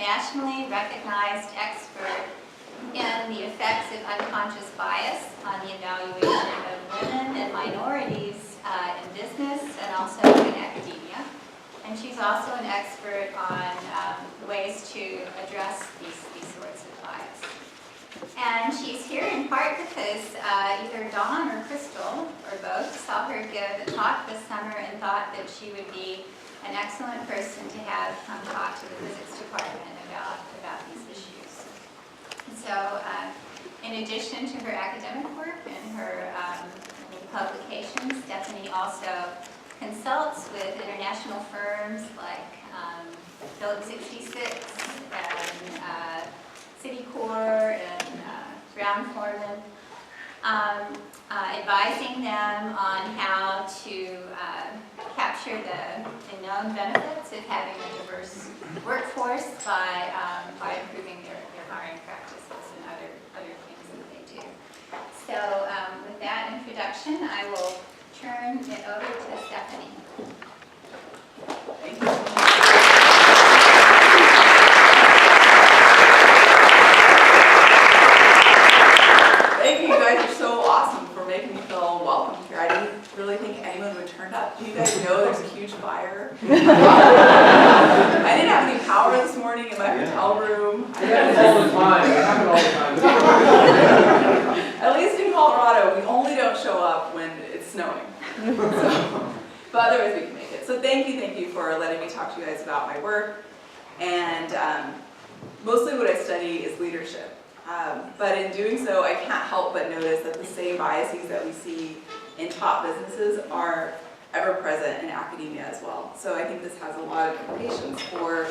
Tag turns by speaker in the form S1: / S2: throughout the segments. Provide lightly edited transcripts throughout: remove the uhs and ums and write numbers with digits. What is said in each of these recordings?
S1: nationally recognized expert in the effects of unconscious bias on the evaluation of women and minorities in business and also in academia. And she's also an expert on ways to address these sorts of bias. And she's here in part because either Dawn or Crystal, or both, saw her give a talk this summer and thought that she would be an excellent person to have come talk to the physics department about these issues. And so, in addition to her academic work and her publications, Stephanie also consults with international firms like Phillips 66 and Citicorp and Brown-Forman, advising them on how to capture the known benefits of having a diverse workforce by improving their hiring practices and other things that they do. So with that introduction, I will turn it over to Stephanie.
S2: Thank you. Thank you. You guys are so awesome for making me feel welcome here. I didn't really think anyone would turn up. Do you guys know there's a huge fire? I didn't have any power this morning in my hotel room.
S3: It happens all the time. It happens all the time.
S2: At least in Colorado, we only don't show up when it's snowing. But otherwise we can make it. So thank you for letting me talk to you guys about my work. And mostly what I study is leadership. But in doing so, I can't help but notice that the same biases that we see in top businesses are ever present in academia as well. So I think this has a lot of implications for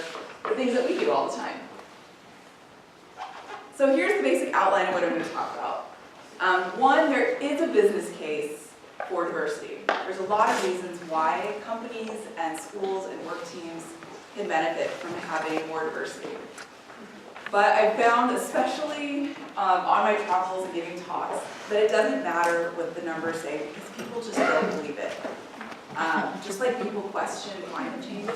S2: the things that we do all the time. So here's the basic outline of what I'm going to talk about. One, there is a business case for diversity. There's a lot of reasons why companies and schools and work teams can benefit from having more diversity. But I found, especially on my travels and giving talks, that it doesn't matter what the numbers say because people just don't believe it. Just like people question climate change.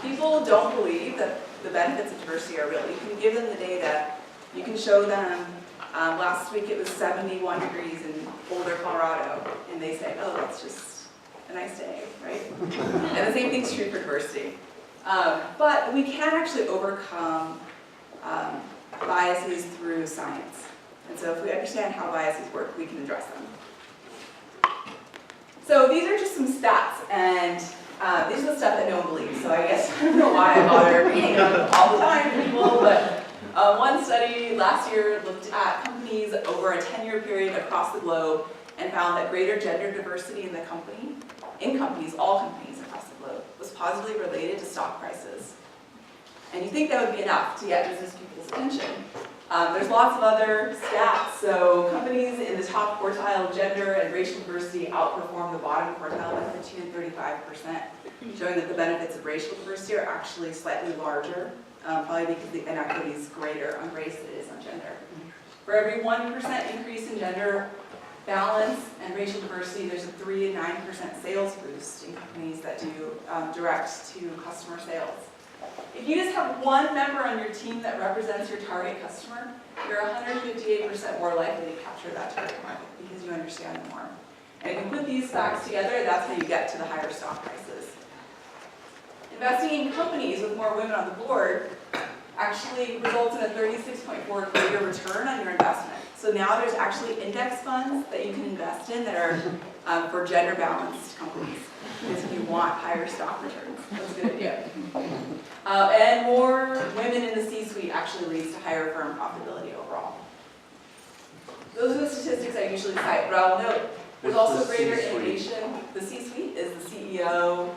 S2: People don't believe that the benefits of diversity are real. You can give them the data, you can show them, last week it was 71 degrees in Boulder, Colorado, and they say, oh, that's just a nice day, right? And the same thing's true for diversity. But we can actually overcome biases through science. And so if we understand how biases work, we can address them. So these are just some stats, and these are the stuff that no one believes. So I guess I don't know why I bother reading them all the time to people, but one study last year looked at companies over a 10-year period across the globe and found that greater gender diversity in companies, all companies across the globe, was positively related to stock prices. And you think that would be enough to get business people's attention. There's lots of other stats. So companies in the top quartile of gender and racial diversity outperform the bottom quartile by 15 and 35%, showing that the benefits of racial diversity are actually slightly larger, probably because the inequity is greater on race than it is on gender. For every 1% increase in gender balance and racial diversity, there's a 3 and 9% sales boost in companies that do direct to customer sales. If you just have one member on your team that represents your target customer, you're 158% more likely to capture that target market because you understand them more. And if you put these facts together, that's how you get to the higher stock prices. Investing in companies with more women on the board actually results in a 36.4 greater return on your investment. So now there's actually index funds that you can invest in that are for gender balanced companies. Because if you want higher stock returns, that's a good idea. And more women in the C-suite actually leads to higher firm profitability overall. Those are the statistics I usually cite, but I'll note there's also greater innovation. The C-suite is the CEO,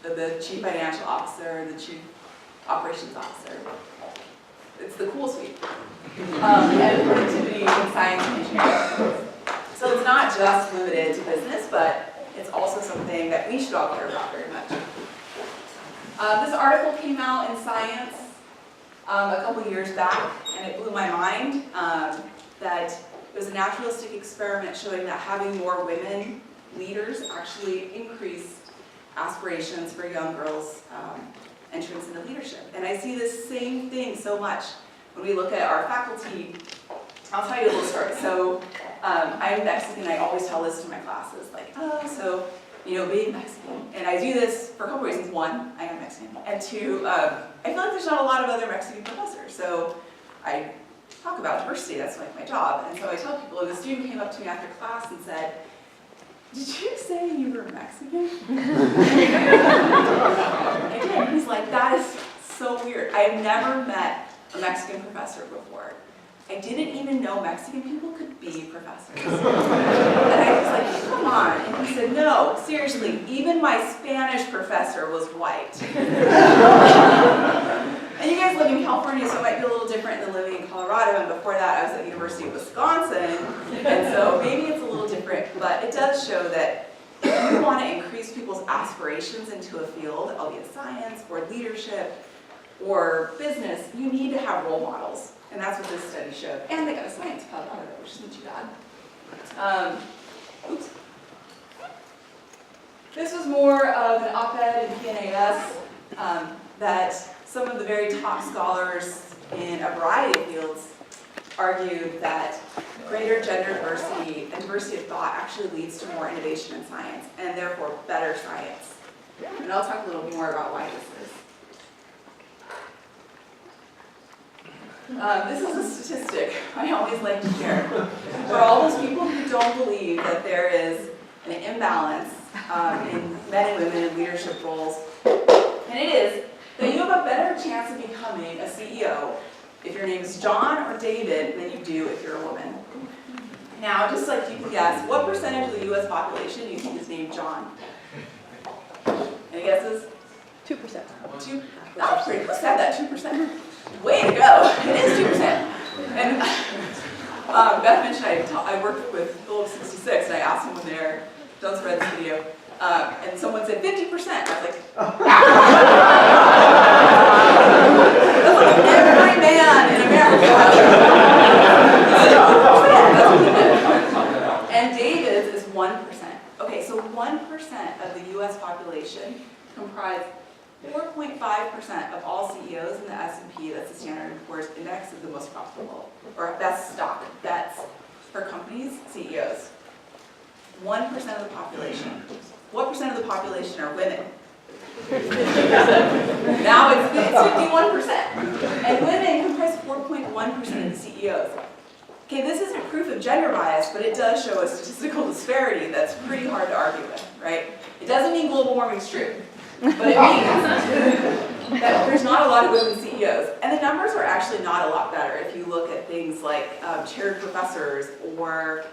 S2: the chief financial officer, the chief operations officer. It's the cool suite. And productivity in science and engineering. So it's not just limited to business, but it's also something that we should all care about very much. This article came out in Science a couple years back, and it blew my mind that it was a naturalistic experiment showing that having more women leaders actually increased aspirations for young girls entrance into leadership. And I see this same thing so much when we look at our faculty. I'll tell you a little story. So I'm Mexican, I always tell this to my classes, like, oh, so, being Mexican. And I do this for a couple reasons. One, I am Mexican. And two, I feel like there's not a lot of other Mexican professors. So I talk about diversity, that's like my job. And so I tell people, and the student came up to me after class and said, did you say you were Mexican? I did. He's like, that is so weird. I have never met a Mexican professor before. I didn't even know Mexican people could be professors. And I was like, come on. And he said, no, seriously, even my Spanish professor was white. And you guys live in California, so it might be a little different than living in Colorado. And before that, I was at the University of Wisconsin. And so maybe it's a little different, but it does show that if you want to increase people's aspirations into a field, albeit science or leadership or business, you need to have role models. And that's what this study showed. And they got a science pub out of it, which isn't too bad. Oops. This was more of an op-ed in PNAS that some of the very top scholars in a variety of fields argued that greater gender diversity and diversity of thought actually leads to more innovation in science, and therefore better science. And I'll talk a little more about why this is. This is a statistic I always like to share. For all those people who don't believe that there is an imbalance in men and women in leadership roles, and it is that you have a better chance of becoming a CEO if your name is John or David than you do if you're a woman. Now, just like you can guess, what percentage of the US population do you think is named John? Any guesses?
S4: 2%.
S2: Oh, pretty. Who said that? 2%? Way to go. It is 2%. And Beth mentioned I worked with Phillips 66, and I asked him when they're, don't spread this video, and someone said 50%. I was like, that's like every man in America. And David's is 1%. Okay, so 1% of the US population comprise 4.5% of all CEOs in the S&P, that's the Standard & Poor's Index, is the most profitable, or best stock bets for companies, CEOs. 1% of the population. What percent of the population are women? Now it's 51%. And women comprise 4.1% of the CEOs. Okay, this isn't proof of gender bias, but it does show a statistical disparity that's pretty hard to argue with, right? It doesn't mean global warming is true. But it means that there's not a lot of women CEOs. And the numbers are actually not a lot better if you look at things like chaired professors or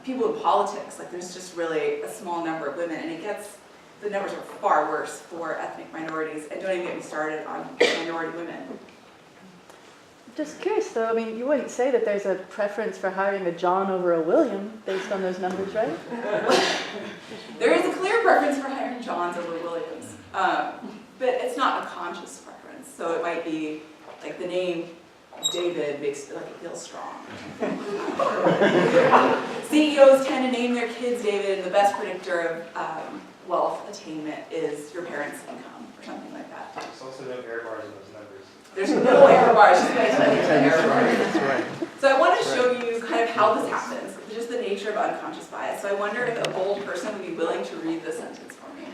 S2: people in politics. Like there's just really a small number of women, and the numbers are far worse for ethnic minorities. And don't even get me started on minority women.
S4: Just curious though, I mean, you wouldn't say that there's a preference for hiring a John over a William based on those numbers, right?
S2: There is a clear preference for hiring Johns over Williams, but it's not a conscious preference. So it might be like the name David makes it feel strong. CEOs tend to name their kids David, and the best predictor of wealth attainment is your parents' income or something like that.
S3: There's also no error bars in those numbers.
S2: There's no error bars, just pay attention to the error bars. So I want to show you kind of how this happens, just the nature of unconscious bias. So I wonder if a bold person would be willing to read this sentence for me.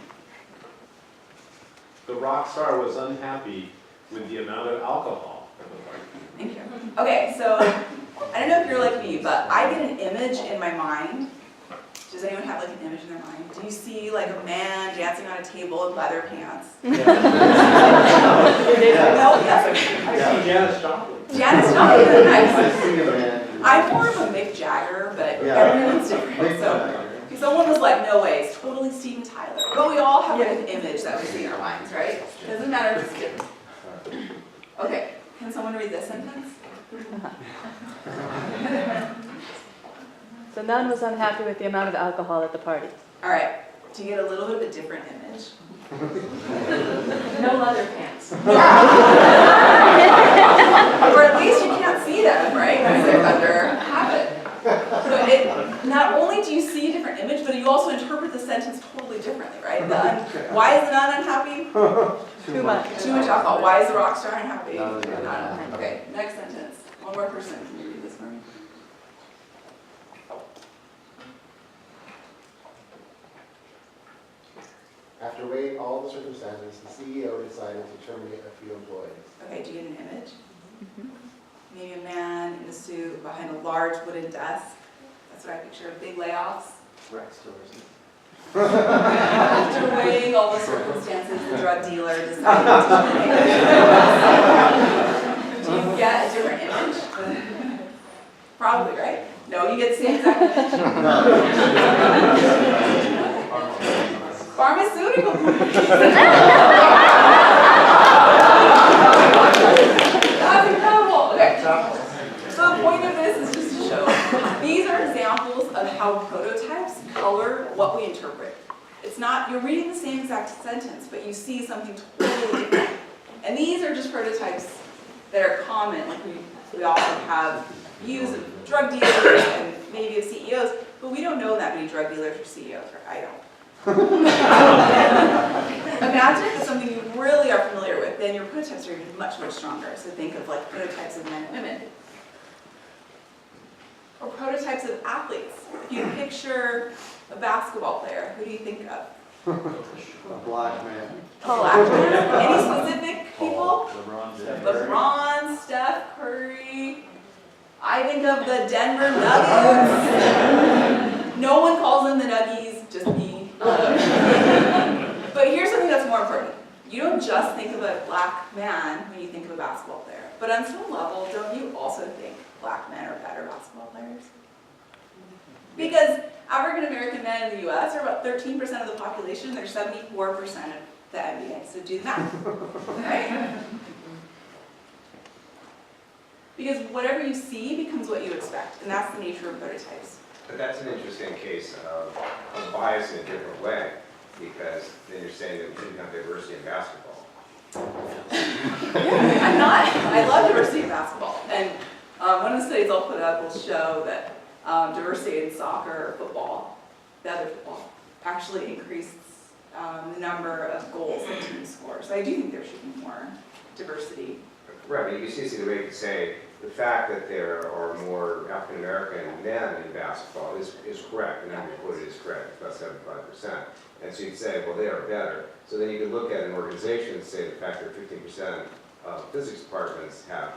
S5: The rock star was unhappy with the amount of alcohol at the party.
S2: Thank you. Okay, so I don't know if you're like me, but I get an image in my mind. Does anyone have like an image in their mind? Do you see like a man dancing on a table in leather pants?
S5: Yeah.
S2: No? Yes.
S5: I see Janis Joplin.
S2: Janis Joplin, nice.
S6: I see a man.
S2: I'm more of a Mick Jagger, but everyone's different. So if someone was like, no way, it's totally Steven Tyler. But we all have like an image that we see in our minds, right? It doesn't matter if it's different. Okay, can someone read this sentence?
S4: So none was unhappy with the amount of alcohol at the party.
S2: All right, to get a little bit of a different image. No leather pants. Or at least you can't see them, right? Because they're under habit. So not only do you see a different image, but you also interpret the sentence totally differently, right? Why is the nun unhappy?
S4: Too much.
S2: Too much alcohol. Why is the rock star unhappy?
S3: No, no,
S2: No. Okay, next sentence. One more person. Can you read this for me?
S6: After weighing all the circumstances, the CEO decided to terminate a few employees.
S2: Okay, do you get an image? Maybe a man in a suit behind a large wooden desk. That's what I picture. Big layoffs.
S3: Rex Tillerson.
S2: After weighing all the circumstances, the drug dealer decided to terminate. Do you get a different image? Probably, right? No, you get the same exact image. Pharmaceutical companies. That's incredible. Okay. So the point of this is just to show these are examples of how prototypes color what we interpret. It's not, you're reading the same exact sentence, but you see something totally different. And these are just prototypes that are common, like we also have views of drug dealers and maybe of CEOs, but we don't know that many drug dealers or CEOs, or I don't. Imagine if it's something you really are familiar with, then your prototypes are even much, much stronger. So think of like prototypes of men and women. Or prototypes of athletes. If you picture a basketball player, who do you think of?
S6: A black man.
S2: A black man? Any specific people?
S3: LeBron.
S2: LeBron, Steph Curry. I think of the Denver Nuggets. No one calls them the Nuggies, just me. But here's something that's more important. You don't just think of a black man when you think of a basketball player. But on some level, don't you also think black men are better basketball players? Because African American men in the US are about 13% of the population. They're 74% of the NBA. So do the math, right? Because whatever you see becomes what you expect. And that's the nature of prototypes.
S7: But that's an interesting case of bias in a different way, because then you're saying that we shouldn't have diversity in basketball.
S2: I'm not. I love diversity in basketball. And one of the studies I'll put up will show that diversity in soccer or football, the other football, actually increased the number of goals that teams score. So I do think there should be more diversity.
S7: Right, but you can see the way you could say the fact that there are more African American men in basketball is correct. The number you quoted is correct, about 75%. And so you'd say, well, they are better. So then you could look at an organization and say the fact that 15% of physics departments have,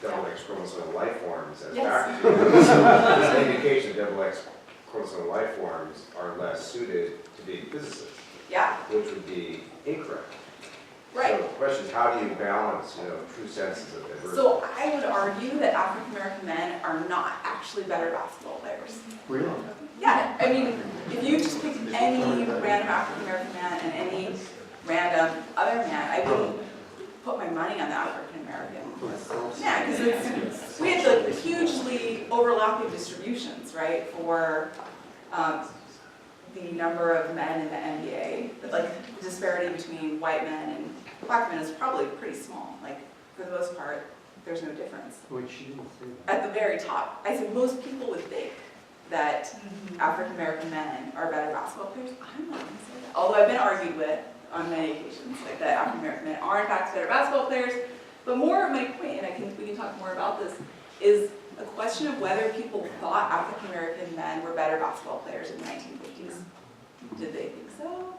S7: double X chromosomal life forms as faculty. This is an indication that double X chromosomal life forms are less suited to be physicists,
S2: Yeah,
S7: which would be incorrect.
S2: right.
S7: So the question is, how do you balance, true senses of diversity?
S2: So I would argue that African American men are not actually better basketball players.
S3: Really?
S2: Yeah, I mean, if you just picked any random African American man and any random other man, I wouldn't put my money on the African American. Yeah, because we had like hugely overlapping distributions, right, for the number of men in the NBA. But like the disparity between white men and black men is probably pretty small. Like for the most part, there's no difference.
S3: Which you didn't say
S2: At the very top, I said most people would think that African American men are better basketball players. I'm not going to say that. Although I've been argued with on many occasions, like that African American men are in fact better basketball players. But more of my point, and we can talk more about this, is a question of whether people thought African American men were better basketball players in the 1950s. Did they think so?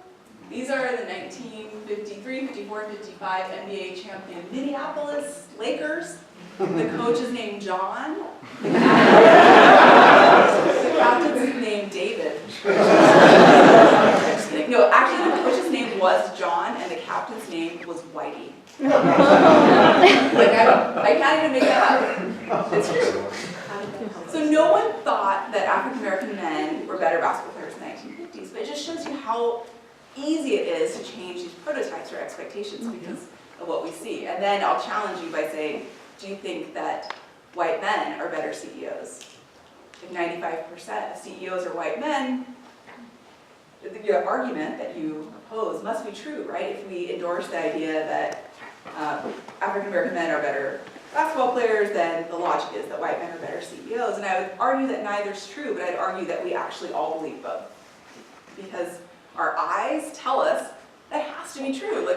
S2: These are the 1953, 54, 55 NBA champion Minneapolis Lakers. The coach is named John. The captain's named David. Just kidding. No, actually the coach's name was John and the captain's name was Whitey. Like I can't even make that up. It's true. So no one thought that African American men were better basketball players in the 1950s, but it just shows you how easy it is to change these prototypes or expectations because of what we see. And then I'll challenge you by saying, do you think that white men are better CEOs? If 95% of CEOs are white men, the argument that you propose must be true, right? If we endorse the idea that African American men are better basketball players, then the logic is that white men are better CEOs. And I would argue that neither's true, but I'd argue that we actually all believe both. Because our eyes tell us that has to be true. Like,